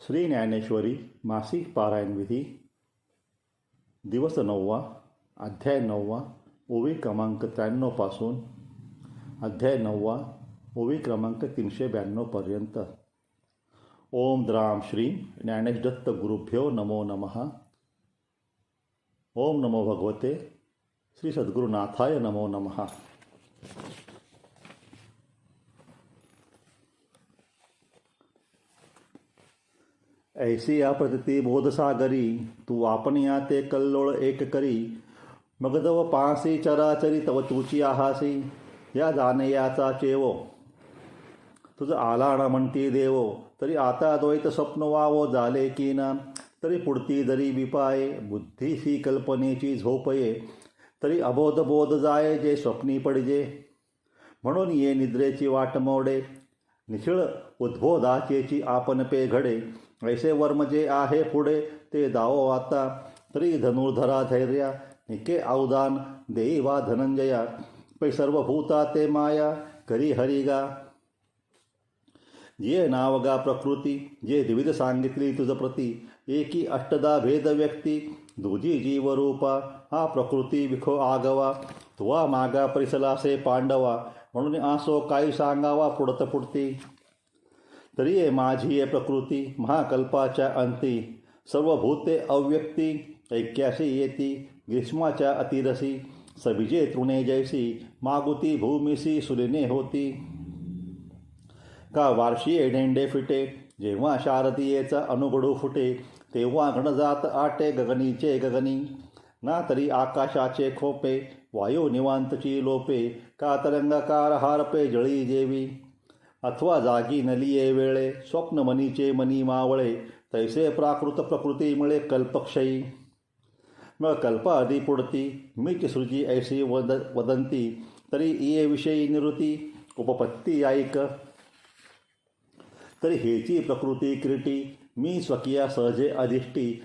श्री ज्ञानेश्वरी मासिक पारायण विधी दिवस 9वा अध्याय 9वा ओवी क्रमांक 93 पासून अध्याय 9वा ओवी क्रमांक 392 पर्यंत. ओम द्राम श्री ज्ञानेशदत्त गुरुभ्यो नमो नमः. ओम नमो भगवते श्री सद्गुरुनाथाय नमो नमः. ऐसी आपत्ती बोधसागरी तू आपण या ते कल्लोळ एक करी. मगदव पासी चराचरी तव तुची आहासी या जाणयाचा चेवो. तुझ आलाणा म्हणती देवो तरी आता द्वैत स्वप्न वावो झाले की ना. तरी पुढती जरी विपाये बुद्धीसी कल्पनेची झोपये. तरी अबोध बोध जाये जे स्वप्नी पडजे. म्हणून ये निद्रेची वाट मोडे निशिळ उद्बोधाचेची आपण पे घडे. ऐसे वर्म जे आहे पुढे ते दावो आता. तरी धनुर्धरा धैर्या निके अवदान देई वा धनंजया. पै सर्वभूता ते माया करी हरिगा. जे नावगा प्रकृती जे द्विविध सांगितली तुझ प्रती. एकी अष्टदा भेद व्यक्ती दुजी जीवरूपा. हा प्रकृती विखो आगवा तुवा मागा परिसलासे पांडवा. म्हणून आसो काही सांगावा पुढत पुढती. तरी ये माझी ये प्रकृती महाकल्पाच्या अंती. सर्व भूते अव्यक्ती ऐक्याशी येती. ग्रीष्माच्या अतिरसी सबिजे तृणे जैसी. मागुती भूमिसी सुलिने होती. का वार्षिये ढेंडे फिटे जेव्हा शारदीयेचा अनुगडू फुटे. तेव्हा गणजात आटे गगनीचे गगनी. ना तरी आकाशाचे खोपे वायू निवांतची लोपे. का तरंगकार हारपे जळी जेवी. अथवा जागी नलिये वेळे स्वप्न मनीचे मनी मावळे. तैसे प्राकृत प्रकृती मिळे कल्पक्षयी. मग कल्प आधी पुढती मीच सृजी ऐसी वदंती. तरी ये विषयी निवृत्ती उपपत्ती ऐक. तरी हेची प्रकृती क्रीटी मी स्वकीया सहजे अधिष्टी.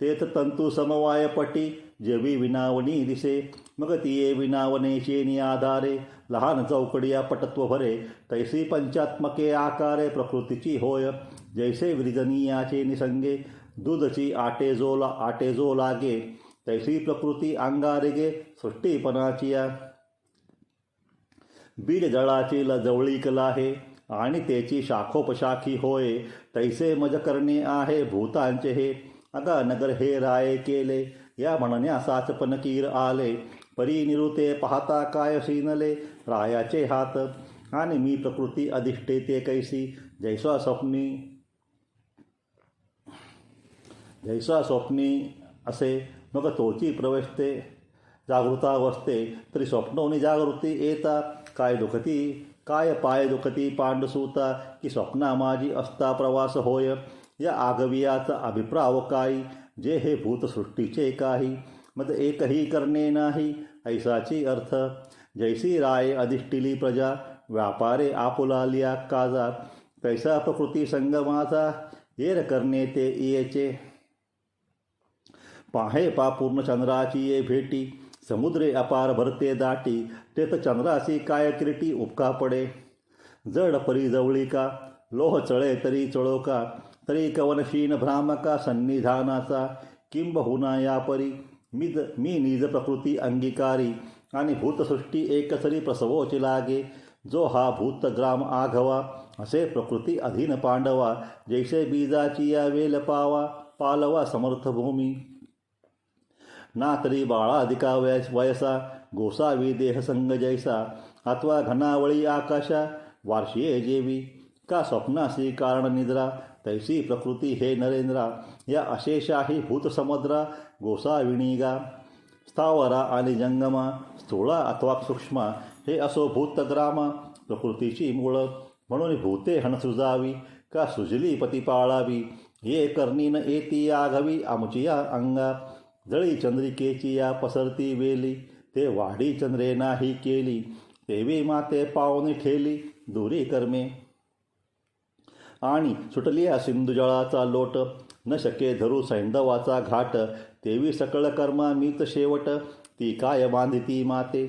तेथ तंतू समवाय पटी जेवी विनावनी दिसे. मग तिये विनावनेचे निआधारे. लहान चौकडिया पटत्व भरे तैसी पंचात्मके आकारे प्रकृतीची होय. जैसे विरजनीयाचे निसंगे दूधची आटे जो लागे. तैसी प्रकृती अंगारेगे सृष्टीपणाचिया. बीज जळाची जवळीक लाहे आणि त्याची शाखोपशाखी होय. तैसे मज करणे आहे भूतांचे हे. अगा नगर हे राये केले या म्हणण्या साचपन कीर आले. परी निरुते पाहता काय सीनले रायाचे हात. आणि मी प्रकृती अधिष्ठे ते कैसी जैसा स्वप्नी असे. मग तोची प्रवेशते जागृता वसते. तरी स्वप्नोनी जागृती येता. काय दुखती काय पाय दुखती पांडसूता. की स्वप्ना माझी असता प्रवास होय. या आगवियाचा अभिप्राव काही जे हे भूतसृष्टीचे काही. मग एकही करणे नाही ऐसाची अर्थ. जैसी राय अधिष्ठिली प्रजा व्यापारे आपुलालिया काजा. तैसा प्रकृती संगमाचा येर करणे ते इयेचे. पाहे पापूर्ण चंद्राची ये भेटी. समुद्रे अपार भरते दाटी. तेथ चंद्राची काय किरीटी उपका पडे. जड परी जवळिका लोह चळे तरी चळो का. तरी कवनशीन भ्रामका सन्निधानाचा. किंबहुना या परी मी निज प्रकृती अंगीकारी. आणि भूतसृष्टी एकसरी प्रसवोची लागे. जो हा भूतग्राम आघवा असे प्रकृती अधीन पांडवा. जैसे बीजाची या वेल पालवा समर्थ भूमी. ना तरी बाळाधिका वयसा गोसावी देहसंग जैसा. अथवा घनावळी आकाशा वार्षिये जेवी. का स्वप्नासी कारण निद्रा तैसी प्रकृती हे नरेंद्रा. या अशेषाही भूतसमुद्रा गोसाविणीगा. स्थावरा आणि जंगमा स्थूळा अथवा सूक्ष्मा हे असो भूतग्रामा प्रकृतीची मूळ. म्हणून भूते हणसुजावी का सुजली पती पाळावी. ये करणी न येती आघवी आमुचिया अंगा. जळी चंद्रिकेची या पसरती वेली. ते वाढी चंद्रे नाही केली. तेवी माते पावनी ठेली दुरी कर्मे. आणि सुटलिया सिंधुजळाचा लोट. न शके धरू सैंधवाचा घाट. तेवी सकळ कर्मा मीच शेवट. ती काय बांधिती माते.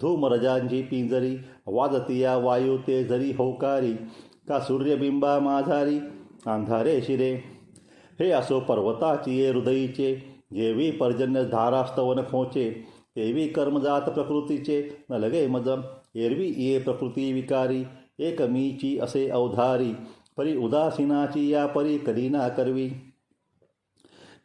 धूमरजांची पिंजरी वाजतिया वायू ते जरी होकारी. का सूर्यबिंबा माझारी अंधारे शिरे. हे असो पर्वताची ये हृदयीचे, जेवी पर्जन्य धारास्तवन खोचे. तेवी कर्मजात प्रकृतीचे न लगे मज, एरवी ये प्रकृती विकारी. एक मीची असे अवधारी, परी उदासीनाची या परी कधी ना करवी.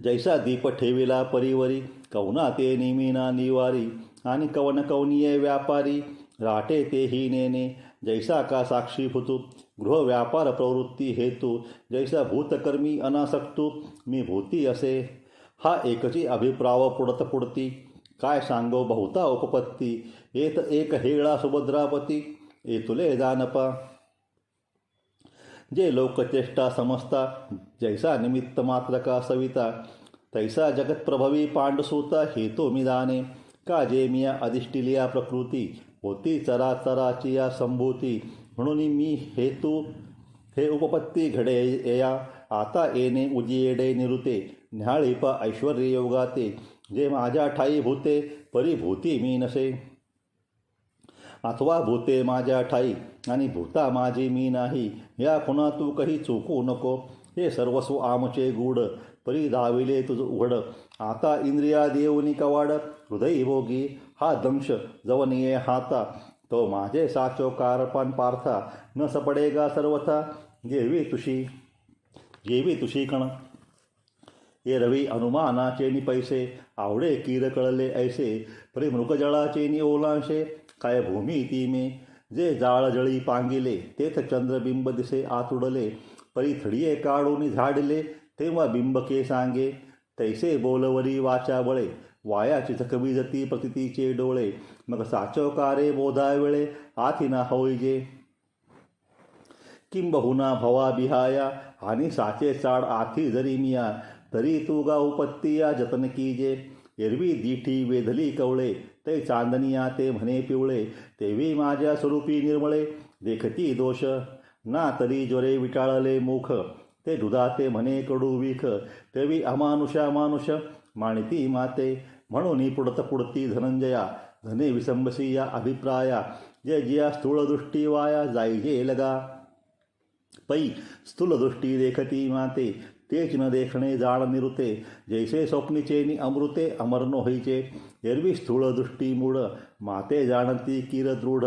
जैसा दीप ठेविला परिवरी, कवना ते निमिना निवारी. आणि कवन कवनीय व्यापारी, राटे तेही नेने. जैसा का साक्षीभूतू, गृह व्यापार प्रवृत्ती हेतू. जैसा भूतकर्मी अनासक्तू, मी भूती असे. हा एकची अभिप्राव पुढत पुढती, काय सांगो बहुता उपपत्ती. येत एक हेळा सुभद्रापती, येतुले जानपा. जे लोकचेष्टा समजता, जैसा निमित्त मात्र का सविता. तैसा जगतप्रभवी पांडसूता, हेतू मी जाणे. का जे मिया अधिष्ठिलिया प्रकृती, होती चराचराची या संभूती. म्हणून मी हेतू हे उपपत्ती घडे या. आता येणे उजियेडे निरुते, न्याळीपा ऐश्वर्य योगाते. जे माझ्या ठाई भूते, परिभूती मी नसे. अथवा भूते माझ्या ठाई, आणि भूता माझी मी नाही. या खुणा तू काही चुकू नको. हे सर्वस्व आमचे गूढ, परी दाविले तुझ उघड. आता इंद्रिया देऊनी कवाड, हृदयी भोगी. हा दंश जवनिये हाता, तो माझे साचो कारपान पार्था. न सपडेगा सर्वथा, जेवी तुशी कण. ये रवी अनुमानाचे नि पैसे, आवडे कीर कळले ऐसे. परी मृगजळाचे नि ओलांशे, काय भूमी ती मे. जे जाळ जळी पांगिले, तेथ चंद्रबिंब दिसे आतुडले. परी थडिये काढून झाडले, तेव्हा बिंबके सांगे. तैसे बोलवरी वाचा बळे, वायाची झकवी जती प्रतितीचे डोळे. मग साचोकारे बोधा वेळे, आथिना होईजे. किंबहुना भवा बिहाया, आणि साचे चाड आथी जरी मिया. तरी तू गा उपत्तिया जतन कीजे. एरवी दीठी वेधली कवळे, ते चांदनिया ते म्हणे पिवळे. तेवी माझ्या स्वरूपी निर्मळे, देखती दोष. ना तरी ज्वरे विटाळले मुख, ते दुधाते म्हणे कडू विख. तेवी अमानुषा मानुष, माणिती माते. म्हणून पुढत पुढती धनंजया, धने विसंबसी या अभिप्राया. जे जिया स्थूलदृष्टी वाया, जाईजे लगा. पै स्थूलदृष्टी देखती माते, तेच न देखणे जाण निरुते. जैसे स्वप्नीचे नि अमृते, अमरनो होईचे. एरवी स्थूलदृष्टी मूढ, माते जाणती किर दृढ.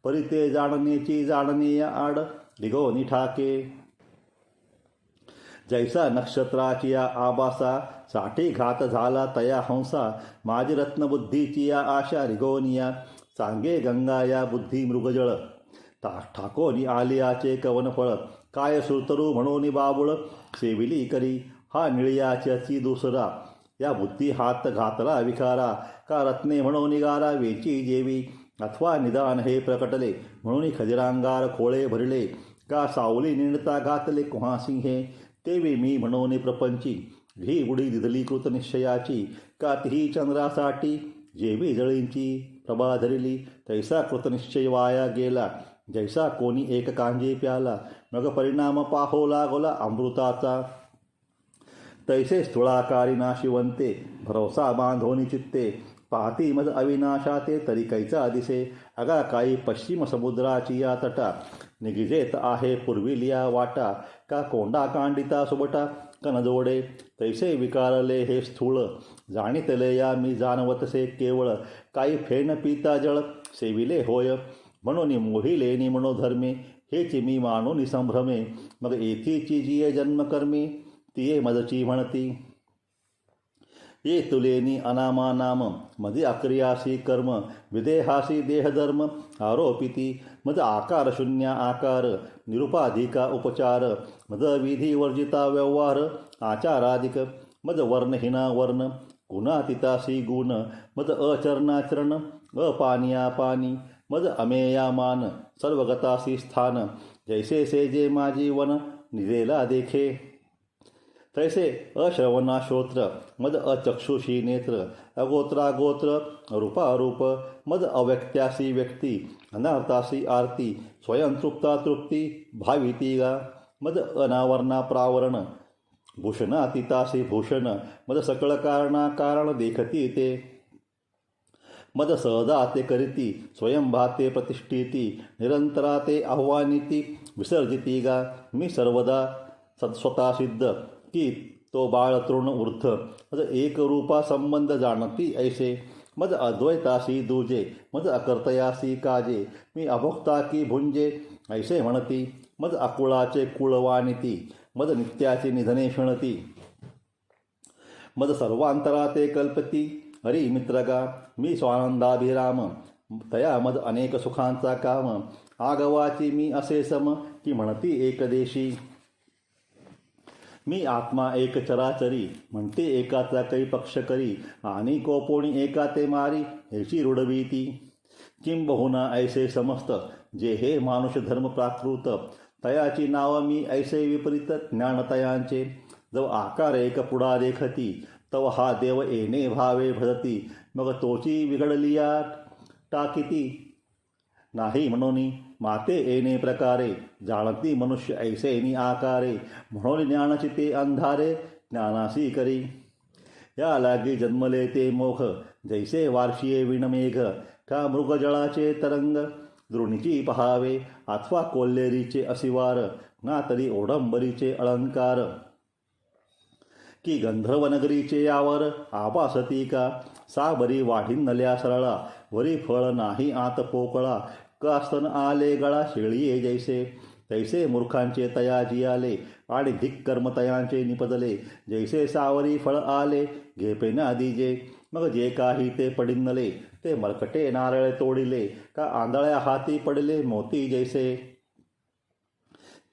परी ते जाणनेची जाणने या आड, लिगो निठाके. जैसा नक्षत्राची या आबासा, साठी घात झाला तया हंसा. माझी रत्नबुद्धीची या आशा रिगोनिया. सांगे गंगा या बुद्धी मृगजळ, ठाकोनी आलियाचे कवनफळ. काय सुरतरू म्हणून बाबुळ, सेविली करी. हा निळयाच्याची दुसरा, या बुद्धी हात घातला विकारा. का रत्ने म्हणून गारा, वेची जेवी. अथवा निदान हे प्रकटले, म्हणून खजिरांगार खोळे भरले. का सावली निंडता घातले कुहासिंहे, तेवी मी म्हणून प्रपंची. ही बुडी दिधली कृतनिश्चयाची. का तीही चंद्रासाठी, जेवी जळींची प्रभा धरिली. तैसा कृतनिश्चय वाया गेला, जैसा कोणी एक कांजी प्याला. मग परिणाम पाहो लागला अमृताचा. तैसे स्थूळाकारी नाशिवंते, भरोसा बांधोनी चित्ते. पाहती मज अविनाशाते, तरी कैचा दिसे. अगा काही पश्चिम समुद्राची या तटा, निगिजेत आहे पूर्विलिया वाटा. का कोंडा कांडिता सुबटा, कनजोडे. तैसे विकारले हे स्थूळ, जाणितले या मी जाणवतसे केवळ. काही फेण पिता जळ, सेविले होय. म्हणून मोहिले नि मनोधर्मे, हेची मी मानून संभ्रमे. मग येथीची जिये जन्मकर्मी, तिये मजची म्हणती. ये तुलेनी अनामा नाम, मजे अक्रियासी कर्म. विदेहासी देहधर्म आरोपिती. मज आकार शून्य आकार, निरुपाधिका उपचार. मज विधी वर्जिता व्यवहार, आचाराधिक. मज वर्णहीना वर्ण, गुणातीतासी गुण. मज अचरणाचरण, अपानिया पाणी. मज अमेया मान, सर्वगतासी स्थान. जैसे सेजे माझी वन, निजेला देखे. तैसे अश्रवणा श्रोत्र, मद अचक्षुषी नेत्र. अगोत्रागोत्र, रूपारूप. मद अव्यक्त्यासी व्यक्ती, अनार्तासी आरती. स्वयं तृप्ता तृप्ती, भाविती गा. मद अनावरणा प्रावरण, भूषणातीतासी भूषण. मद सकळ कारणा कारण देखती ते. मद सहजा ते करीती स्वयंभा ते प्रतिष्ठिती निरंतरा ते आव्हानिती विसर्जिती गा मी सर्वदा स्वतः सिद्ध की तो बाळ तृण ऊर्ध मज एक रूपा संबंध जाणती ऐसे मज अद्वैतासी दूजे मज अकर्तयासी काजे मी अभोक्ता की भुंजे ऐसे म्हणती मज अकुळाचे कुळवानिती मज नित्याची निधने क्षणती मज सर्वांतरा ते कल्पती हरी मित्रगा मी स्वानंदाभिराम तया मज अनेक सुखांचा काम आगवाची मी असे सम की म्हणती एकदेशी मी आत्मा एक चराचरी म्हणते एकाचा कै पक्ष करी आणि कोपोणी एका ते मारी ह्याची रुडवीती किंबहुना ऐसे समस्त जे हे मानुष धर्म प्राकृत तयाची नाव मी ऐसे विपरीत ज्ञानतयांचे जव आकार एक पुढा देखती तव हा देव येणे भावे भजती मग तोची बिघडलिया टाकिती नाही म्हणून माते येणे प्रकारे जाणती मनुष्य ऐसेनी आकारे म्हणून ज्ञानाची ते अंधारे ज्ञानासी करी या लागी जन्मले ते मोघ जैसे वार्षिये विणमेघ का मृगजळाचे तरंग द्रोणीची पहावे अथवा कोल्हेरीचे असिवार ना तरी ओढंबरीचे अलंकार की गंधर्वनगरीचे यावर आभासती का साबरी वाढिन्नल्या सरळा वरी फळ नाही आत पोकळा का स्तन आले गळा शेळीये जैसे तैसे मूर्खांचे तया जियाले आणि धिक्कर्म तयांचे निपदले जैसे सावरी फळ आले घेपेना दिजे मग जे काही ते पडिन्नले ते मरकटे नारळ तोडिले का आंधळ्या हाती पडले मोती जैसे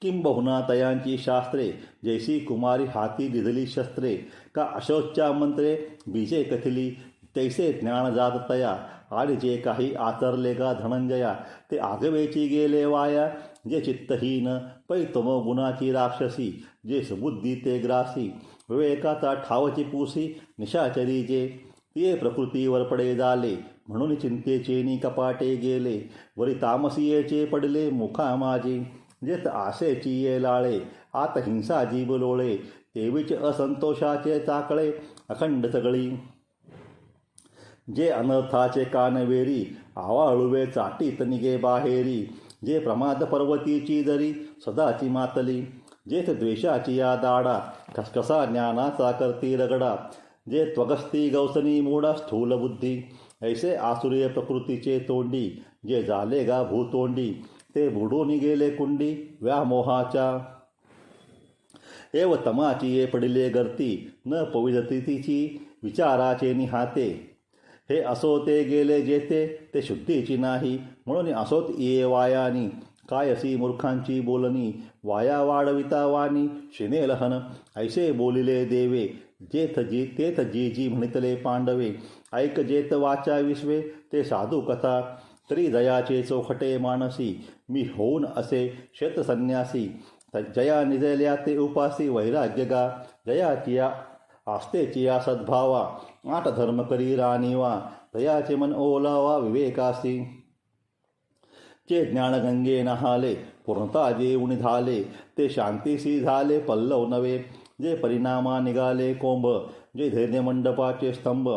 किंबहुना तयांची शास्त्रे जैसी कुमारी हाती दिधली शस्त्रे का अशोच्या मंत्रे बीजे कथिली तैसे ज्ञान जात तया आणि जे काही आचरले का धनंजया ते आगवेची गेले वाया जे चित्तहीन पै तमो गुणाची राक्षसी जे सुबुद्धी ते ग्रासी विवेकाचा ठावची पुसी निशाचरी जे ते प्रकृतीवर पडे झाले म्हणून चिंतेचेनी कपाटे गेले वरी तामसीयेचे पडले मुखा माझी जेत आशेची ये लाळे आत हिंसा जीव लोळे तेवीच असंतोषाचे चाकळे अखंड सगळी जे अनर्थाचे कानवेरी आवाळुवे चाटीत निगे बाहेरी जे प्रमाद पर्वतीची दरी सदाची मातली जेथ द्वेषाची या दाडा खसखसा ज्ञानाचा करती रगडा जे त्वगस्ती गौसनी मूढा स्थूल बुद्धी ऐसे आसुरीय प्रकृतीचे तोंडी जे झाले गा भूतोंडी ते बुडून गेले कुंडी व्यामोहाच्या एव तमाची ये पडिले गर्ती न पविजती तिची विचाराचे निहाते हे असो ते गेले जेथे ते शुद्धीची नाही म्हणून असोत ये वायानी कायसी मूर्खांची बोलणी वाया वाढविता वाणी शिनेलहन ऐसे बोलिले देवे जेथ जी तेथ जी जी म्हणितले पांडवे ऐक जेत वाचा विश्वे ते साधू कथा तरी दयाचे चोखटे मानसी मी होऊन असे शेतसन्यासी जया निजल्या ते उपासी वैराग्य गा जयाचिया आस्तेचिया सद्भावा आठ धर्म करी राणीवा दयाचे मन ओलावा विवेकासी जे ज्ञानगंगे नहाले पूर्णता जे उनिधाले ते शांतीसी झाले पल्लव नवे जे परिणामा निघाले कोंब जे धैर्य मंडपाचे स्तंभ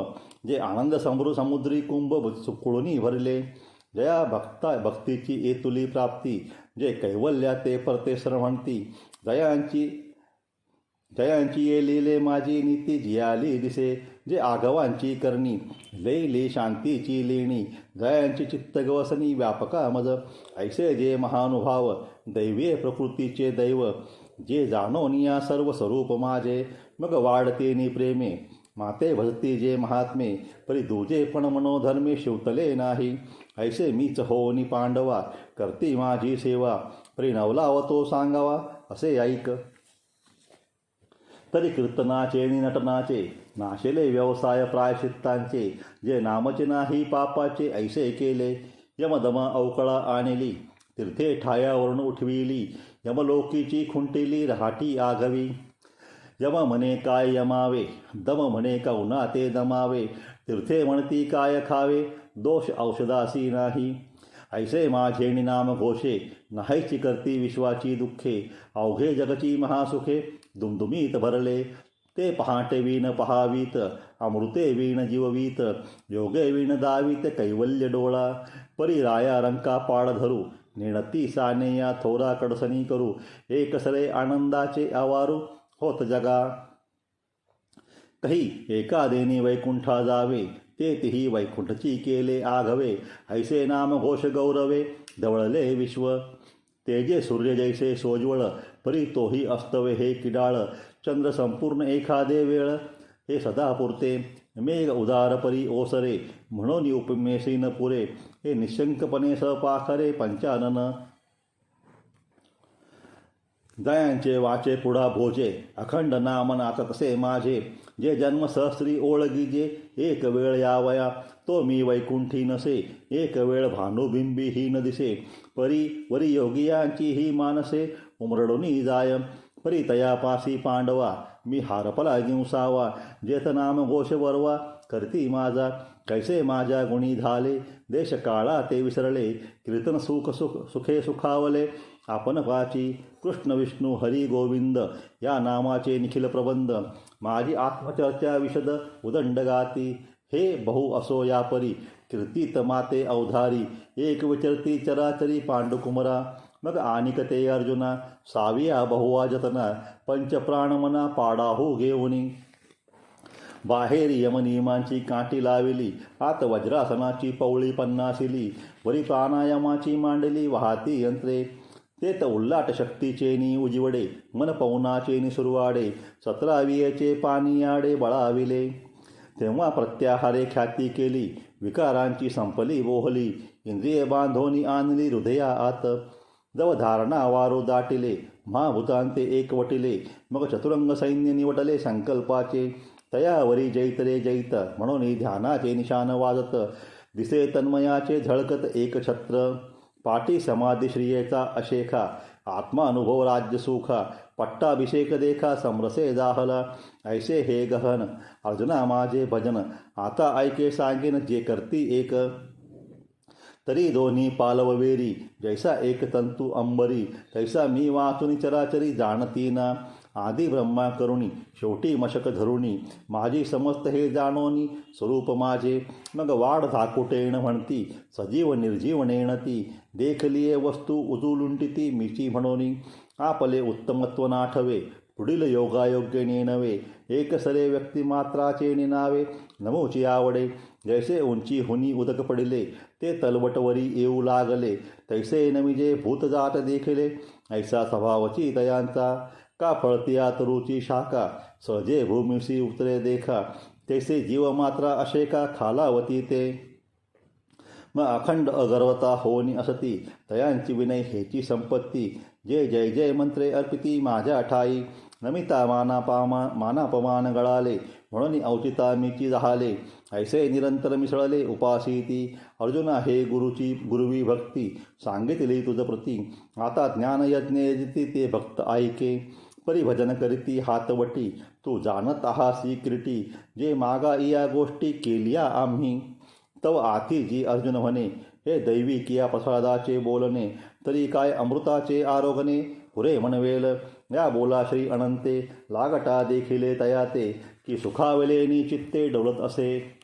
जे आनंद समुद्री कुंभ सुकुळूनी भरले जया भक्तीची एतुली प्राप्ती जे कैवल्या ते परते श्रवणती जयांची ये लिले माझी नीती जियाली दिसे जे आगवांची करणी लैली शांतीची लेणी जयांची चित्तगवसनी व्यापका मज ऐसे जे महानुभाव दैवीय प्रकृतीचे दैव जे जाणोनिया सर्व स्वरूप माझे मग वाढते नि प्रेमे माते भजती जे महात्मे परी दुजे पण मनोधर्मे शिवतले नाही ऐसे मीच होनी पांडवा करती माझी सेवा परी नवलावतो सांगावा असे ऐक तरी कीर्तनाचे नि नटनाचे नाशेले व्यवसाय प्रायश्चित्तांचे जे नामचे नाही पापाचे ऐसे केले यमदमा अवकळा आणली तीर्थे ठायावरून उठविली यमलोकीची खुंटिली रहाटी आघवी यम म्हणे काय यमावे दम म्हणे का उन्हा ते दमावे तीर्थे म्हणती काय खावे दोष औषधासी नाही ऐसे माझे नाम घोषे नाहीची करती विश्वाची दुःखे अवघे जगची महासुखे दुमदुमीत भरले ते पहाटे वीण पहावीत, अमृते वीण जीववीत, योगे वीण दावीत कैवल्य डोळा. परी राया रंका पाड धरू, नेणती साने या थोरा कडसनी करू. एकसरे आनंदाचे आवारू, होत जगा. कही एका देनी वैकुंठा जावे, ते तिही वैकुंठची केले आघवे. ऐसे नाम घोष गौरवे, ढवळले विश्व. तेजे सूर्य जैसे सोज्वळ, परी तोही अस्तवे हे किडाळ. चंद्र संपूर्ण एखादे वेळ, हे सदा पुरते. मेघ उदार परी ओसरे, म्हणून उपमेसी न पुरे. हे निशंकपणे सपाखरे पंचानन. दयांचे वाचे पुढा भोजे, अखंड नाम नाक कसे माझे. जे जन्म सहस्री ओळगीजे, एक वेळ यावया तो मी वैकुंठी नसे. एक वेळ भानुबिंबी ही न दिसे. परी वरी योगियांची ही मानसे, उमरडुनी जाय. परी तयापासी पांडवा, मी हारपला गिंसावा. जेथ नाम घोष वरवा, करती माझा. कैसे माझ्या गुणी झाले, देश काळा ते विसरले. कीर्तन सुखे सुखावले, आपण पाची. कृष्ण विष्णू हरी गोविंद, या नामाचे निखिल प्रबंध. माझी आत्मचर्चा विशद उदंड गाती. हे बहु असो या परी, कीर्तीत माते अवधारी. एक विचरती चराचरी पांडुकुमरा. मग आनिक ते अर्जुना, साविया बहुवा जतना. पंचप्राण मना पाडाहू घेऊनी. बाहेर यमनियमांची काठी लाविली, आत वज्रासनाची पवळी पन्नासिली. वरी प्राणायामाची मांडली वाहती यंत्रे. तेत उल्लाट शक्तीचेनी उजिवडे, मन पवनाचेनी सुरवाडे. 17वीचे पाणी आडे बळाविले. तेव्हा प्रत्याहारे ख्याती केली, विकारांची संपली बोहली. इंद्रिय बांधोनी आणली हृदया आत. जव धारणा वारो दाटिले, महाभूतांते एकवटिले. मग चतुरंग सैन्य निवटले संकल्पाचे. तयावरी जैतरे जैत, म्हणून ध्यानाचे निशान वाजत. दिसे तन्मयाचे झळकत एक छत्र. पाठी समाधी श्रियेचा अशेखा, आत्मानुभव राज्यसुखा. पट्टाभिषेक देखा समरसे जाहला. ऐसे हे गहन अर्जुना माझे भजन. आता ऐके सांगेन जे करती एक. तरी दोन्ही पालववेरी, जैसा एक तंतू अंबरी. तैसा मी वाचुनी चराचरी जाणती ना. आधी ब्रह्मा करुणी, शेवटी मशक धरुणी. माझी समस्त हे जाणोनी स्वरूप माझे. मग वाढ धाकुटेण म्हणती, सजीव निर्जीव नेणती. देखलिये वस्तू उजुलुंटिती मीची म्हणोनी. आपले उत्तमत्व नाठवे, पुढील योगायोग्य नेनवे. एक सरे व्यक्तिमात्राचे निनावे, नमोची आवडे. जैसे उंची हुनी उदक पडिले, ते तलवटवरी येऊ लागले. तैसे नमिजे भूतजात देखिले, ऐसा स्वभावची दयांचा. का फळतिया तरुची शाखा, सहजे भूमिशी उतरे देखा. तैसे जीवमात्रा अशेका खालावती ते. मग अखंड अगर्वता होनी असती, तयांची विनय हेची संपत्ती. जे जय जय मंत्रे अर्पिती माझ्या ठाई. नमिता मानापमान गळाले, म्हणून औचिता मीची जहाले. ऐसे निरंतर मिसळले उपासीती. अर्जुना हे गुरुवी भक्ती, सांगितली तुझ प्रती. आता ज्ञानयज्ञ यजती ते भक्त ऐके. परिभजन करीती हातवटी, तू जाणत आहासी क्रीटी. जे मागा या गोष्टी केलिया आम्ही. तव आती जी अर्जुन म्हणे, हे दैवी किया प्रसादाचे बोलणे. तरी काय अमृताचे आरोगणे, पुरे म्हणवेल. या बोला श्री अनंते, लागटा देखिले तयाते. की सुखावलेनी चित्ते डोलत असे.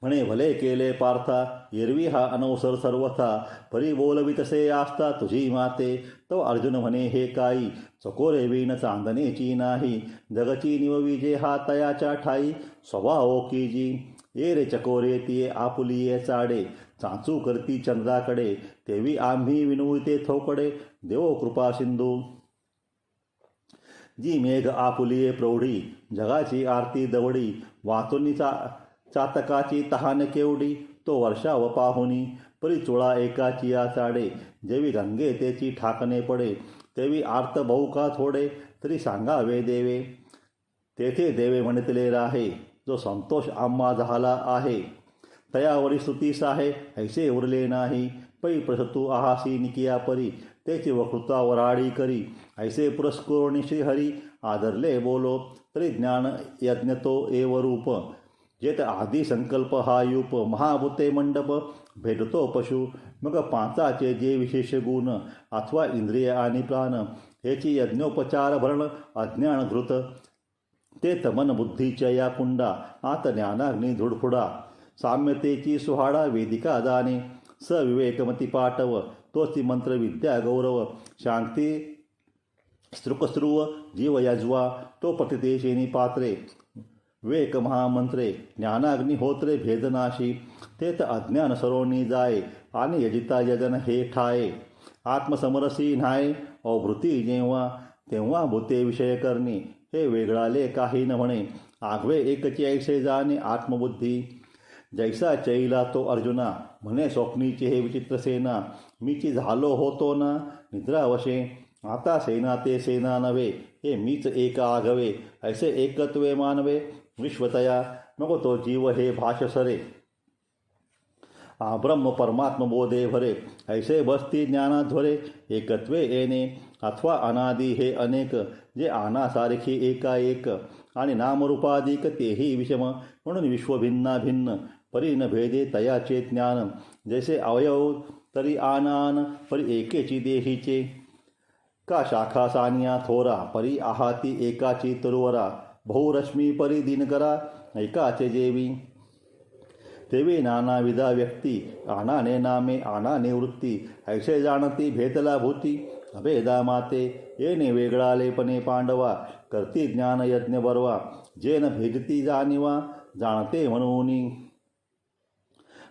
म्हणे भले केले पार्था, एरवी हा अनवसर सर्वथा. परी बोलवितसे आस्था तुझी माते. तो अर्जुन म्हणे हे काही, चकोरे वीण चांदणेची नाही. जगची निवविजे हा तयाच्या ठाई, स्वभावो की जी. ये रे चकोरे तिये आपुलिये चाडे, चाचू करती चंद्राकडे. तेवी आम्ही विनुते थोपडे, देवो कृपा सिंधू. जी मेघ आपुलिये प्रौढी, जगाची आरती दवडी. वाचुनीचा चातकाची तहान केवडी, तो वर्षाव पाहुनी. परी चुळा एकाची या चाडे, जेवी गंगे तेची ठाकणे पडे. तेवी आर्त बहु का थोडे, तरी सांगावे देवे. तेथे देवे म्हणतले राहे, जो संतोष आम्हा झाला आहे. तयावरी स्तुतीस आहे, ऐसे उरले नाही. पै प्रसतू आहासी निकिया परी, तेची वकृता वराडी करी. ऐसे पुरस्करोणी श्रीहरी, आदरले बोलो. तरी ज्ञान यज्ञ तो एवरूप, जेत आदी संकल्प हा यूप. महाभूते मंडप, भेटतो पशु. मग पाचाचे जे विशेष गुण, अथवा इंद्रिय आणि प्राण. हेची यज्ञोपचार भरण अज्ञान धृत. ते तमन बुद्धीच्या या कुंडा आत ज्ञानाग्नी धुडफुडा साम्यतेची सुहाडा वेदिका दाने सविवेकमती पाटव तोची मंत्र विद्या गौरव शांती स्त्रुकस्रुव जीव यज्वा तो पतितेशिनी पात्रे वेक महामंत्रे ज्ञानाग्निहोत्रे भेदनाशी तेत अज्ञान सरोनी जाय आणि यजिता यजन हे ठाये आत्मसमरसी न्हाय अवभृती जेव्हा तेव्हा भूते विषय करणे हे वेगळाले काही न म्हणे आगवे एकची ऐसे जाणे आत्मबुद्धी जैसा चैला तो अर्जुना म्हणे स्वप्नीचे हे विचित्र सेना मीची झालो होतो ना निद्रावशे आता सेना ते सेना नव्हे हे मीच एक आघवे ऐसे एकत्वे मानवे विश्वतया नको तो जीव हे भाषसरे ब्रह्म परमात्म बोधे भरे ऐसे बसती ज्ञानाध्वरे एकत्वे येणे अथवा अनादी हे अनेक जे आनासारखी एकाएक आणि नामरूपाधिक तेही विषम म्हणून विश्वभिन्ना भिन्न परी न भेदे तयाचे ज्ञान जैसे अवयव तरी आनान परी एकेची देहीचे का शाखा सानिया थोरा परी आहाती एकाची तरुवरा बहुरश्मी परी दिनकरा एकाचे जेवी तेवी नानाविधा व्यक्ती आणाने नामे आणाने वृत्ती ऐसे जाणती भेदला भूती अभेदा माते येणे वेगळालेपणे पांडवा करती ज्ञान यज्ञ बरवा जेन भेदती जाणीवा जाणते म्हणून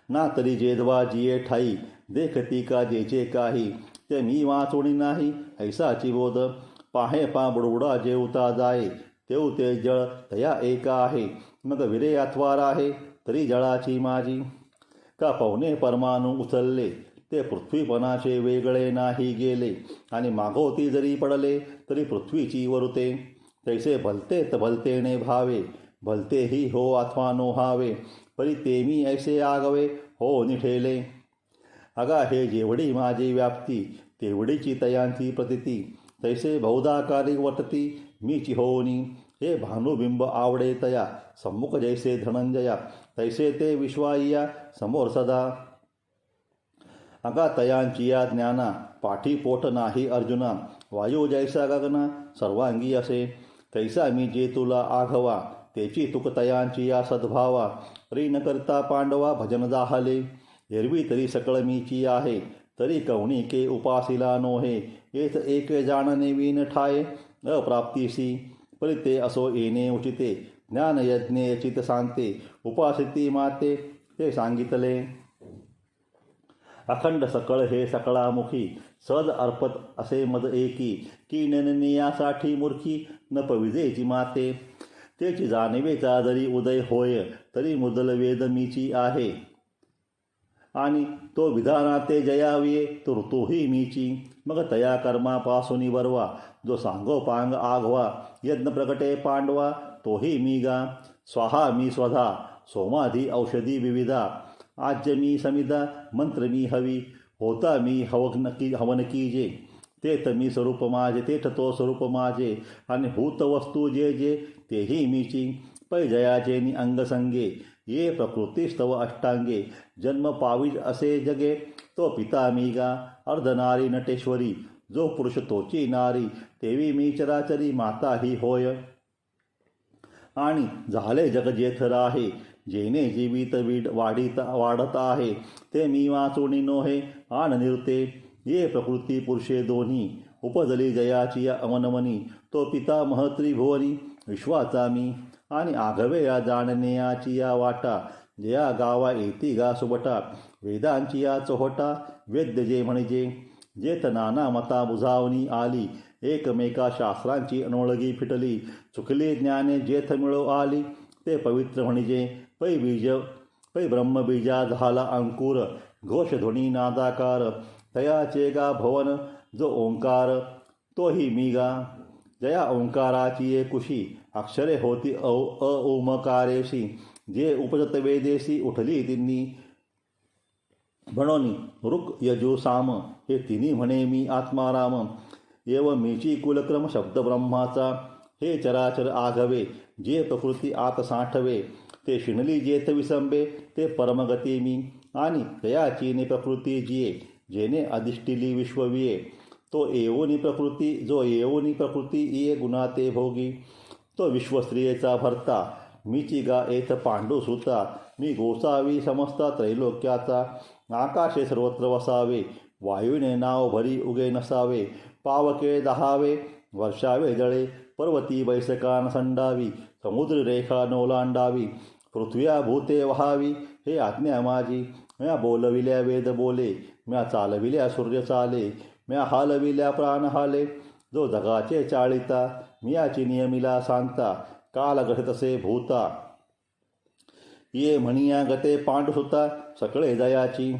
ना तरी जेदवा जिये ठाई देखती का जेचे काही ते मी वाचोणी नाही ऐसाची बोध पाहे पा बुडबुडा जेवता जाये तेव ते जळ तया एका आहे मग विरे अथवा आहे तरी जळाची माझी का पवने परमाणू उचलले ते पृथ्वीपणाचे वेगळे नाही गेले आणि मागोती जरी पडले तरी पृथ्वीची वरुते तैसे भलतेत भलतेने भावे भलतेही हो अथवा नो हावे परी ते मी ऐसे आगवे हो निठेले अगा हे जेवढी माझी व्याप्ती तेवढीची तयांची प्रतिती तैसे बहुधाकारी वटती मीची होनी हे भानुबिंब आवडे तया सम्मुख जैसे धनंजया तैसे ते विश्वाईया समोर सदा अगा तयांची या ज्ञाना पाठी पोट नाही अर्जुना वायू जैसा गगना सर्वांगी असे तैसा मी जे तुला आघवा तेची तुक तयांची या सद्भावा री न करता पांडवा भजन जाहले एरवी तरी सकळ मीची आहे तरी कवणिके उपासिला नोहे येथ एक जाणने विन ठाये अप्राप्तीसी परी ते असो येणे उचिते ज्ञानयज्ञे चित सांगते उपासिती माते ते सांगितले अखंड सकळ हे सकळामुखी सद अर्पत असे मद एकी की नयनियासाठी मूर्खी न पविजेची माते तेची जाणीवेचा जरी उदय होय तरी मुदल वेद मीची आहे आणि तो विधानाते जयाविये तो ऋतूही मीची मग तया कर्मापासून बरवा जो सांगोपांग आघवा यज्ञ प्रकटे पांडवा तोही मी गा स्वाहा मी स्वधा सोमाधी औषधी विविधा आज्य मी समिधा मंत्र मी हवी होता मी हवन कीजे तेथ मी स्वरूप माझे तेथ तो स्वरूप माझे आणि भूत वस्तू जे जे तेही मीची पै जयाचे नि अंगसंगे ये प्रकृतीस्तव अष्टांगे जन्म पाविज असे जगे तो पिता मी गा अर्धनारी नटेश्वरी जो पुरुष तोची नारी तेवी मी चराचरी माता ही होय आणि झाले जग जेथ राहे जेने जीवित वाढत आहे ते मी वाचोणी नोहे आन निरते ये प्रकृती पुरुषे दोन्ही उपजली जयाची या अमनमनी तो पिता महत्रिभुवनी विश्वाचा मी आणि आघवे या जाणण्याची या वाटा जया गावा येती गा सुबटा वेदांची या चोहटा वेद्य जे म्हणजे जेथ नाना मता बुझावणी आली एकमेका शास्त्रांची अनोळगी फिटली चुकली ज्ञाने जेथ मिळो आली ते पवित्र म्हणजे पै ब्रह्मबीजा झाला अंकुर घोषध्वनी नादाकार तयाचे गा भवन जो ओंकार तोही मी गा जया ओंकाराची ये कुशी अक्षरे होती ओमकारेशी जे उपजत वेदेशी उठली तिन्ही म्हणोनी ऋक यजु साम हे तिन्ही म्हणे मी आत्माराम एव मीची कुलक्रम शब्द ब्रह्माचा हे चराचर आघवे जे प्रकृती आत साठवे ते शिणली जेथ विसंबे ते परमगती मी आणि तयाचीने प्रकृती जिये जेने अधिष्ठिली विश्वविये तो येऊनी प्रकृती जो येऊनी प्रकृती ये गुणाते भोगी तो विश्वस्त्रियेचा भरता, मीची गा येथ पांडू सुता, मी गोसावी समस्त त्रैलोक्याचा, आकाशे सर्वत्र वसावे, वायुने नाव भरी उगे नसावे, पावके दहावे वर्षावे जळे, पर्वती बैसकान संडावी, समुद्र रेखा नोलांडावी, पृथ्व्या भूते वहावी, हे आज्ञा माझी. म्या बोलविल्या वेद बोले, म्या चालविल्या सूर्य चाले, म्या हालविल्या प्राण हाले, जो जगाचे चाळिता, मियाची नियमिला सांगता, काल घटतसे भूता, ये म्हणिया गते पांडुसुता, सकळे दयाची.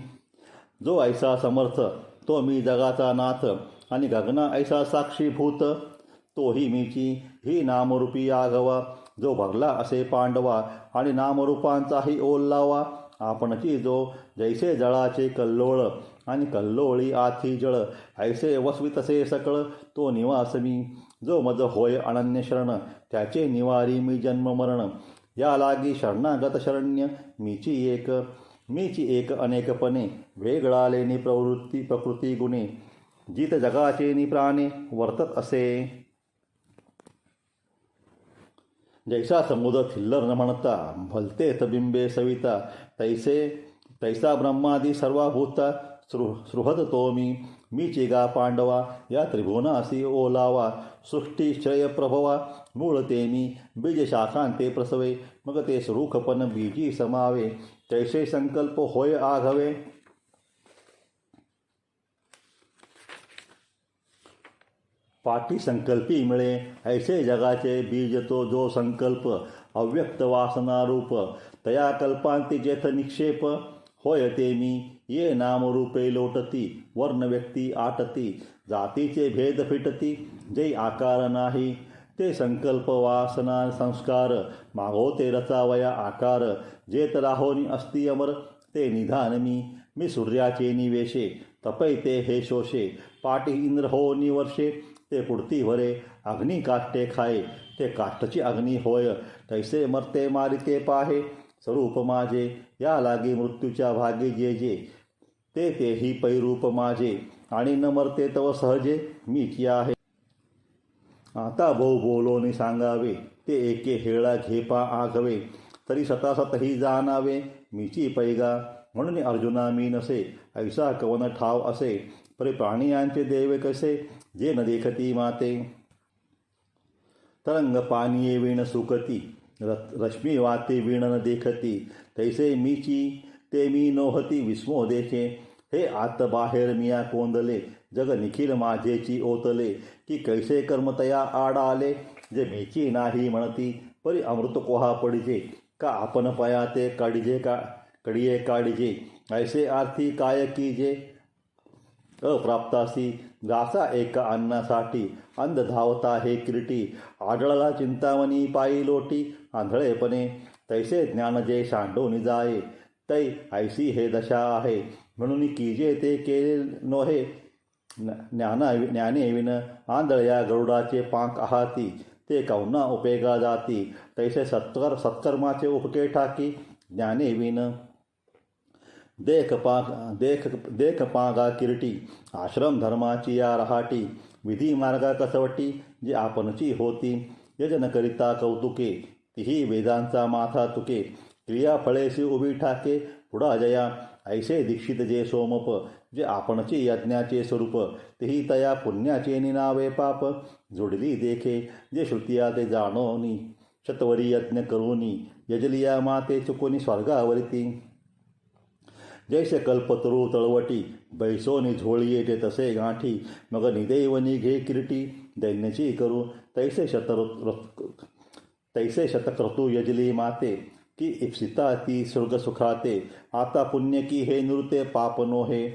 जो ऐसा समर्थ, तो मी जगाचा नाथ, आणि गगना ऐसा साक्षीभूत, तोही मीची, ही नामरूपी आघवा, जो भरला असे पांडवा, आणि नामरूपांचाही ओल्लावा, आपणची जो जैसे जळाचे कल्लोळ, आणि कल्लोळी आथी जळ, ऐसे वसवितसे सकळ, तो निवास मी. जो मज होय अनन्य शरण, त्याचे निवारी मी जन्म मरण, या लागी शरणागत शरण्य, मीची एक अनेकपणे, वेगळाले नि प्रकृती गुणे, जित जगाचे नि प्राणे वर्तत असे. जैसा समुद्र थिल्लर न म्हणता, भलतेथ बिंबे सविता, तैसा ब्रह्मादी सर्वाभूता, सृहत तो मीची गा पांडवा, या त्रिभुवनासी ओलावा, सृष्टी श्रेय प्रभवा, मूळ ते मी, बीज शाखांते प्रसवे, मग ते सुरूखपन बीजी समावे, तैसे संकल्प होय आघवे. पाठी संकल्पी मिळे, ऐसे जगाचे बीज तो जो संकल्प, अव्यक्त वासनारूप, तया कल्पांती जेथ निक्षेप, होय ते मी, ये नामरूपे लोटती, वर्ण व्यक्ती आटती, जातीचे भेद फिटती, जे आकार नाही, ते संकल्प वासना संस्कार, मागोते रचावया आकार, जेत राहोनी अस्ति अमर, ते निधान मी सूर्याचे निवेशे, तपैते हे शोषे, पाठी इंद्र हो निवर्षे, ते पुढती भरे, अग्नी काष्टे खाये, ते काष्टची अग्नी होय, तैसे मरते मारिते पाहे, स्वरूप माझे, या लागी मृत्यूच्या भागी जे, तेही पैरूप माझे, आणि न मरते तव सहजे, मीची आहे. आता बोलोनी सांगावे, ते एके हेळा घेपा आघवे, तरी सतासतही जाणावे, मीची पैगा, म्हणून अर्जुना मी नसे, ऐसा कवन ठाव असे, परी प्राणियांचे देव कसे, जे न देखती माते. तरंग पानिये वीण सुकती, रश्मी वाते वीण न देखती, तैसे मीची ते मी नोहती विस्मो देखे, हे आत बाहेर मिया कोंदले, जग निखिल माझेची ओतले, की कैसे कर्मतया आडाले, जे मीची नाही म्हणती, परी अमृत कोहा पडिजे, का आपण पया ते कडिये काढिजे, ऐसे आर्थी काय कीजे, अप्राप्तासी गासा एका अन्नासाठी, अंध धावता हे किरीटी, आढळला चिंतामणी पायी लोटी, आंधळेपणे, तैसे ज्ञान जे सांडून जाये, तै ऐसी हे दशा आहे, म्हणून कीजे ते केले नोहे, ज्ञाने विन आंधळ्या गरुडाचे पांक आहाती, ते कौना उपेगा जाती, तैसे सत्कर्माचे उपके ठाकी, ज्ञाने विन. देख पागा किरटी, आश्रम धर्माची या रहाटी, विधी मार्गा कसवटी, जी आपणची होती, यजन करिता कौतुके, तिही वेदांचा माथा तुके, क्रिया फळेसी उभी ठाके, पुढा जया, ऐसे दीक्षित जे सोमप, जे आपणचे यज्ञाचे स्वरूप, तेही तया पुण्याचे निनावे पाप, जोडली देखे, जे श्रुतिया ते जाणोनी, शतवरी यज्ञ करूनी, यजलिया माते चुकोनी स्वर्गावरती. जैसे कल्पतरू तळवटी, बैसोनी झोळी ते तसे गाठी, मग निदेव निघे किरीटी, दैन्यची करू, तैसे शतक्रतू यजली माते, की इप्सिता ती स्वर्गसुखाते, आता पुण्य की हे नृत्य पाप नोहे,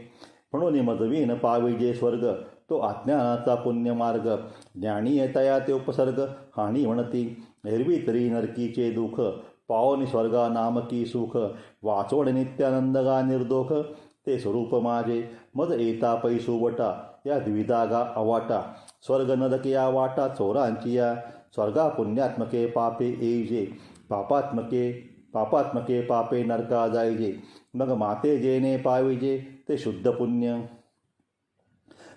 म्हणून मजवीन पाविजे स्वर्ग, तो अज्ञानाचा पुण्यमार्ग, ज्ञानी तया ते उपसर्ग, हानी म्हणती, एरवी तरी नरकीचे दुःख, पावनी स्वर्गा नामकी सुख, वाचवड नित्यानंदगा निर्दोख, ते स्वरूप माझे, मज येता पैसुवटा, या द्विधागा अवाटा, स्वर्ग नदकिया वाटा चोरांची या, स्वर्गा पुण्यात्मके पापे येईजे, पापात्मके पापे नरका जायजे, मग माते जेने पाविजे, ते शुद्ध पुण्य.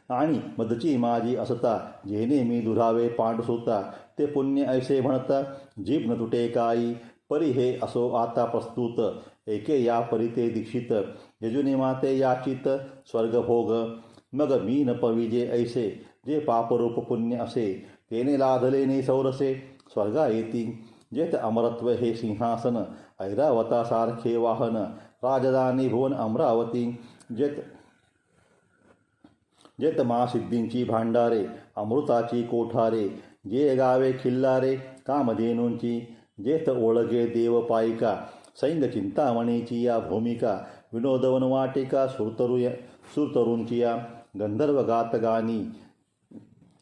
आणि मदची माझी असता जेणे मी दुरावे पांडुसुता ते पुण्य ऐसे म्हणता जीभ न तुटे काई परी हे असो आता प्रस्तुत एके या परी ते दीक्षित यजुनी माते याचित स्वर्गभोग मग मी न पविजे ऐसे जे पापरूप पुण्य असे तेने लाधले ने सौरसे स्वर्गा येती जेत अमरत्व हे सिंहासन ऐरावता सारखे वाहन राजधानी भुवन अमरावती जेत महासिद्धींची भांडारे अमृताची कोठारे जे गावे खिल्लारे कामधेनूंची जेत ओळगे देव पायिका सैंग चिंतामणीची या भूमिका विनोदवन वाटिका सुरतरूंची या गंधर्व गातगानी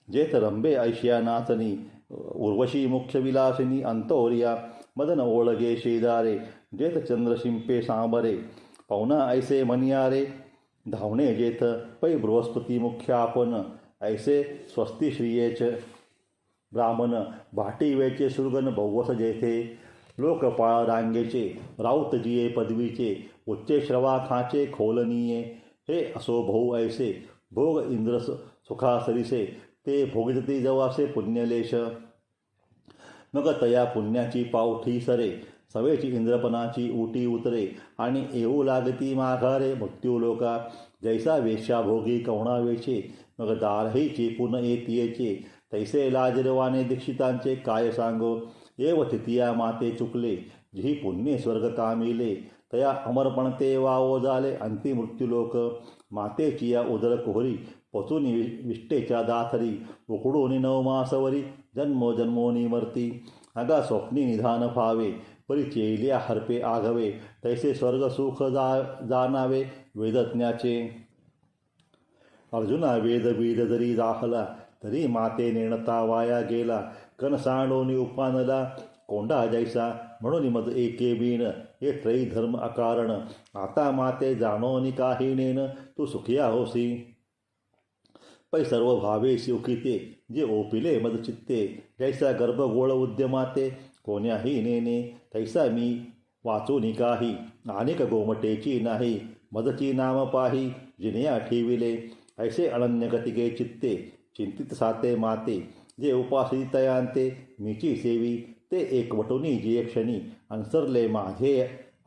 जेत रंबे ऐशिया नाचनी उर्वशी मुख्य विलासिनी अंतोरिया मदन ओळगे शेजारे जेत चंद्रशिंपे सांबरे पवना ऐसे मनियारे धावणे जेथ पै बृहस्पती मुख्यापन ऐसे स्वस्ती श्रियेच ब्राह्मण भाटी वेचे सुरगन बहुवस जेथे लोकपाळ रांगेचे राऊत जिये पदवीचे उच्चे श्रवाखाचे खोलनीये हे असो भाऊ ऐसे भोग इंद्र सुखा सरिसे ते भोगजती जवासे पुण्यलेश मग तया पुण्याची पावठी सरे सवेची इंद्रपणाची उटी उतरे आणि येऊ लागती माघारे मृत्यूलोका जैसा वेश्या भोगी कवणावेचे मग दारही चेपून येतीयेचे तैसे लाजरवाने दीक्षितांचे काय सांगो एव तिथिया माते चुकले जी पुण्ये स्वर्ग कामिले तया अमरपण ते वावो झाले अंती मृत्यूलोक मातेची या उदर कोहरी पचून विष्टेच्या दाथरी उकडून नवमासवरी जन्मोजन्मोनी मर्ती अगा स्वप्नी निधान फावे परी चेलिया हरपे आघवे तैसे स्वर्ग सुख जाणावे वेदज्ञाचे अर्जुना वेद बीद जरी राहला तरी माते नेणता वाया गेला कण सांडोनी उपानला कोंडा जैसा म्हणून मद एके बीण हे त्रयी धर्म अकारण आता माते जाणोनी काही नेन तू सुखिया होसी पै सर्व भावे शिवकिते जे ओपिले मद चित्ते जैसा गर्भगोळ उद्यमाते कोण्याही नेने तैसा मी वाचूनी काही अनेक गोमटेची नाही मदची नाम पाही जिनिया ठेविले ऐसे अनन्य गतिके चित्ते चिंतित साते माते जे उपासी तयांते मीची सेवी ते एकवटुनी जे क्षणी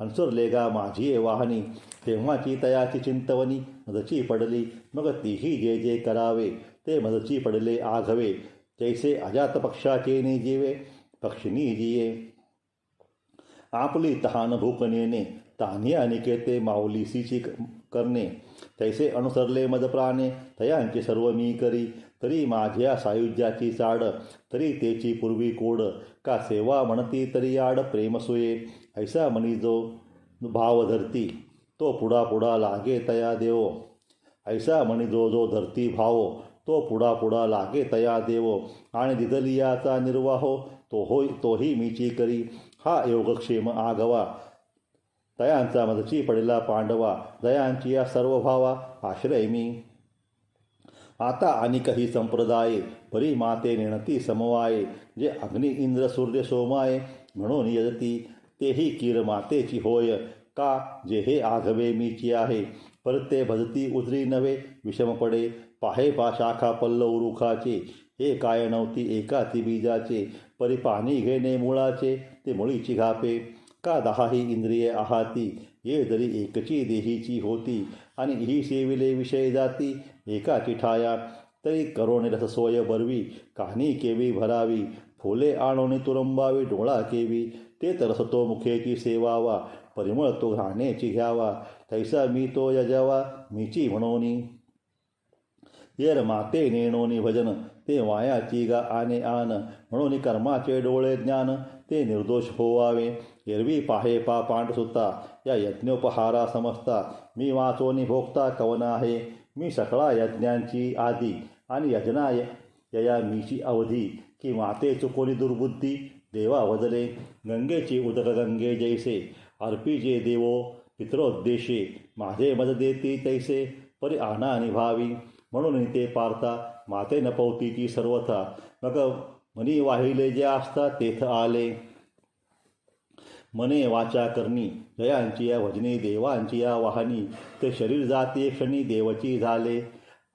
अन्सरले गा माझी वाहनी तेव्हाची तयाची चिंतवनी मदची पडली मग तीही जे जे करावे ते मदची पडले आघवे जैसे अजात पक्षाचे ने जीवे पक्षिणी जिये आपली तहान भूक नेणे तान्ही अनिकेते माऊलीसीची करणे तैसे अनुसरले मदप्राणे तयांचे सर्व मी करी तरी माझ्या सायुज्याची चाड तरी तेची पूर्वी कोड का सेवा म्हणती तरी आड प्रेमसुये ऐसा मनी जो भाव धरती तो पुढा पुढा लागे तया देवो ऐसा मनी जो जो धरती भावो तो पुढा पुढा लागे तया देवो आणि दिदलियाचा निर्वाहो तोही मीची करी हा योगक्षेम आघवा तयांचा मदची पडला पांडवा दयांची या सर्व भावा आश्रय मी आता आणि काही संप्रदाये परी माते नेणती समवाये जे अग्नी इंद्र सूर्य सोमाये म्हणून यजती तेही कीर मातेची होय का जे हे आघवे मीची आहे परते भजती उतरी नव्हे विषम पडे पाहे पा शाखा पल्लव वृखाचे हे काय नव्हती एकाची बीजाचे परी पाणी घेणे मुळाचे ते मुळीची घापे का दहाही इंद्रिये आहाती ये जरी एकची देहीची होती आणि ही सेविले विषय जाती एकाची ठाया तरी करोने रससोय बरवी कानी केवी भरावी फुले आणोनी तुरंबावी डोळा केवी ते तरसतो मुखेची सेवावा परिमळ तो घाणेची घ्यावा तैसा मी तो यजावा मीची म्हणोनी येर माते नेणोनी भजन ते वायाची गा आने आन म्हणून कर्माचे डोळे ज्ञान ते निर्दोष होवावे एरवी पाहे पा पांडसुता या यज्ञोपहारा समजता मी वाचोनी भोगता कवन आहे मी सकळा यज्ञांची आदी आणि यजना यया मीची अवधी की माते चुकोनी दुर्बुद्धी देवा वदले गंगेची उदक गंगे जैसे अर्पीजे देवो पित्रोद्देशे माझे मद देती तैसे परी आणा निभावी म्हणून ते पार्था माते नपवतीची सर्वथा मग मनी वाहिले जे असता तेथ आले मने वाचा करणी जयांची या भजनी देवांची या वाहनी ते शरीर जाती क्षणी देवची झाले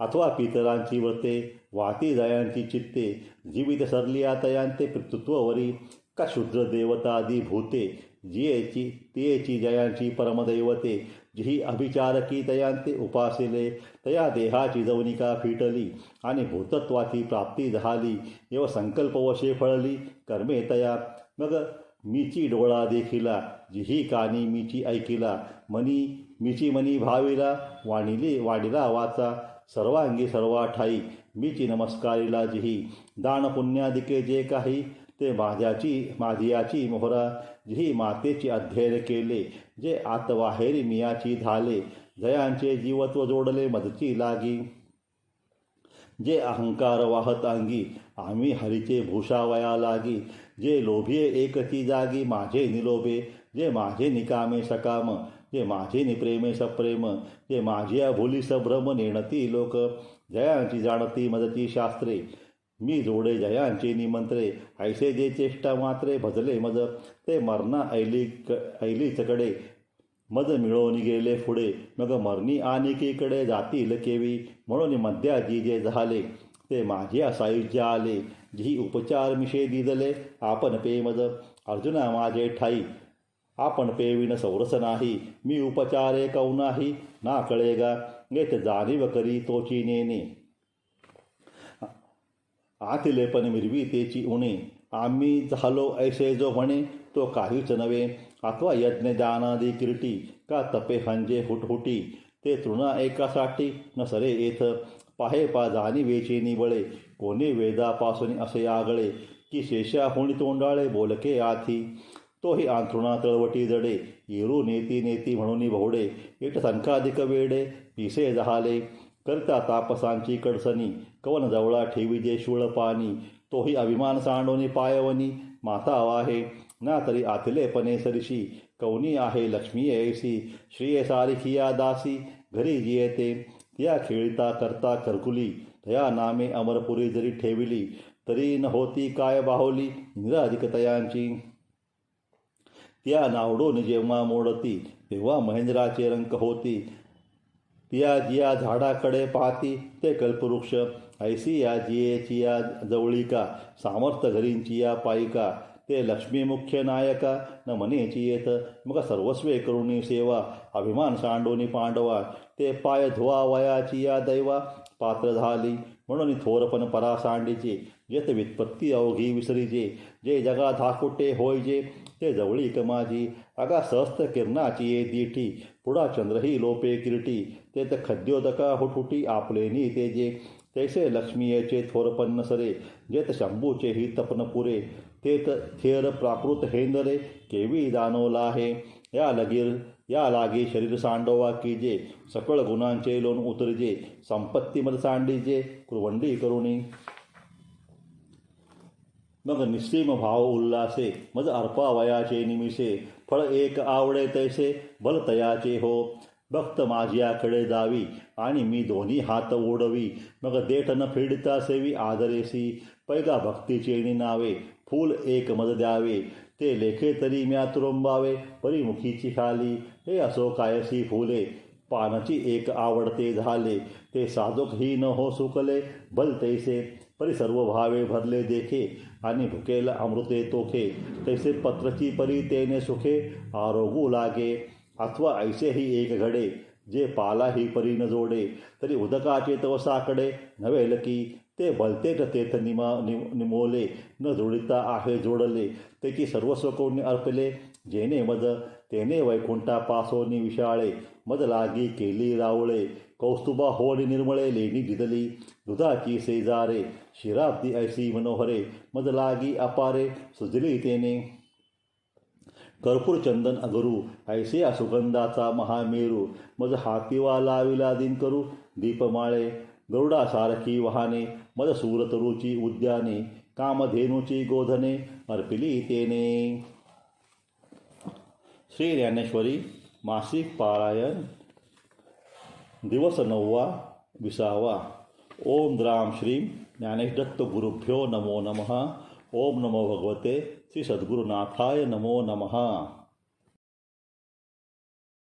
अथवा पितरांची व्रते वाती जयांची चित्ते जीवित सरलिया तयांते पितृत्ववरी का शूद्र देवतादी भूते जियेची तियेची जयांची परमदैवते जिही अभिचारकी तयांते उपासिले तया देहाची जवनिका फिटली आणि भूतत्वाची प्राप्ती झाली एव संकल्पवशे फळली कर्मे तया मग मीची डोळा देखिला जिही कानी मीची ऐकिला मनी मीची मनी भाविला वाढिला वाचा सर्वांगी सर्वा ठाई मीची नमस्कारिला जिही दान पुण्यादिके जे काही ते माझियाची मोहरा जिही मातेची अध्ययन केले जे आतवाहेरी मियाची झाले जयांचे जीवत्व जोडले मदची लागी जे अहंकार वाहत अंगी आम्ही हरीचे भूषावया लागी जे लोभिये एकची जागी माझे निलोभे जे माझे निकामे सकाम जे माझे निप्रेमे सप्रेम जे माझिया भूली सभ्रम नेणती लोक जयांची जाणती मदती शास्त्रे मी जोडे जयांचे निमंत्रे ऐसे जे चेष्टा मात्रे भजले मज ते मरणा ऐलीचकडे मज मिळवून गेले पुढे मग मरणी आनिकीकडे जातील केवी म्हणून मध्याजी जे झाले ते माझ्या सायुज्य आले जी उपचार मिशे दिदले आपण पे मज अर्जुना माझे ठाई आपण पेविन सौरस नाही मी उपचारे कौनाही ना कळेगा येत जाणीव करी तोची नेने आतिले पण मिरवी तेची उणे आम्ही झालो ऐसे जो म्हणे तो काहीच नव्हे अथवा यज्ञ दानादी किरटी का तपे हंजे हुटहुटी ते तृणा एकासाठी न सरे येथ पाहे पा जाणीवेचे निबळे कोणी वेदापासून असे आगळे की शेषा होणी तोंडाळे बोलके आथी तोही अंथरुणा तळवटी जडे येरू नेती नेती म्हणून भोवडे एट संकाधिक वेडे पिसे जहाले करता तापसांची कडसनी कवन जवळा ठेवी जे शूळ पाणी तोही अभिमान सांडोनी पायवनी माता वाहे ना तरी आथिलेपणे सरशी कौनी आहे लक्ष्मी ऐसी श्रिये सारिखिया दासी घरी जियेते त्या खेळता करता करकुली तया नामे अमरपुरी जरी ठेविली तरी न होती काय बाहुली निराधिक तयांची त्या नावडून जेव्हा मोडती तेव्हा महेंद्राचे रंक होती तिया जिया झाडाकडे पाहती ते कल्पवृक्ष ऐसी या जियेची या जवळिका सामर्थ घरींची या पायिका ते लक्ष्मी मुख्य नायका न मनेची येत मग सर्वस्वे करुणी सेवा अभिमान सांडोनी पांडवा ते पाय धुवा वयाची या दैवा पात्र झाली म्हणून थोरपण परा सांडीचे जेत वित्पत्ती अवघी विसरीजे जे जगा धाकुटे होयजे ते जवळीक माझी अगा सहस्त्र किरणाची ये दीठी पुढा चंद्रही लोपे किरटी ते त खद्योदका हुटुटी आपलेनी तेजे तैसे लक्ष्मीयेचे थोरपन्न सरे जेत शंभूचे ही तपन पुरे तेत थेर प्राकृत हेंदरे केवी दानवला आहे या लागी शरीर सांडोवा कीजे सकळ गुणांचे लोण उतरजे संपत्ती मद सांडीजे कुरवंडी करुणी मग निस्सीम भाव उल्लासे मज अर्पावयाचे निमिषे फळ एक आवडे तैसे बल तयाचे हो भक्त माझ्याकडे जावी आणि मी दोन्ही हात ओढवी मग देठ न फेडता सेवी आदरेसी पैगा भक्तीचे नावे फूल एक मज द्यावे ते लेखे तरी म्या तुरुंबावे परिमुखीची खाली हे असो कायसी फुले पानाची एक आवडते झाले ते साजोक ही न हो सुकले भल तैसे परी सर्व भावे भरले देखे आणि भुकेला अमृते तोखे तैसे पत्रची परी तेने सुखे आरोगू लागे अथवा ऐसेही एक घडे जे पालाही परी न जोडे तरी उदकाचे तवसाकडे नव्हेल की ते भलतेच तेथ निमोले न जोडिता आहे जोडले त्याची सर्वस्व कोणी अर्पले जेने मद तेने वैकुंठा पासोनी विशाळे मद लागी केली रावळे कौस्तुभा होनी निर्मळे लेणी दिदली दुधाची सेजारे शिराब्दी ऐसी मनोहरे मद लागी अपारे सुजली तेने कर्पूर चंदन अगरू ऐसे सुगंधाचा महामेरू मज हातीवा लाविला दिन करू दीपमाळे गरुडासारखी वाहने मद सूरतरुची उद्याने कामधेनूची गोधने अर्पिली तेने. श्री ज्ञानेश्वरी मासिक पारायण दिवस 9वा 20वा. ओम द्राम श्रीं ज्ञानेशदत्त गुरुभ्यो नमो नमः. ओम नमो भगवते श्री सद्गुरुनाथाय नमो नमः.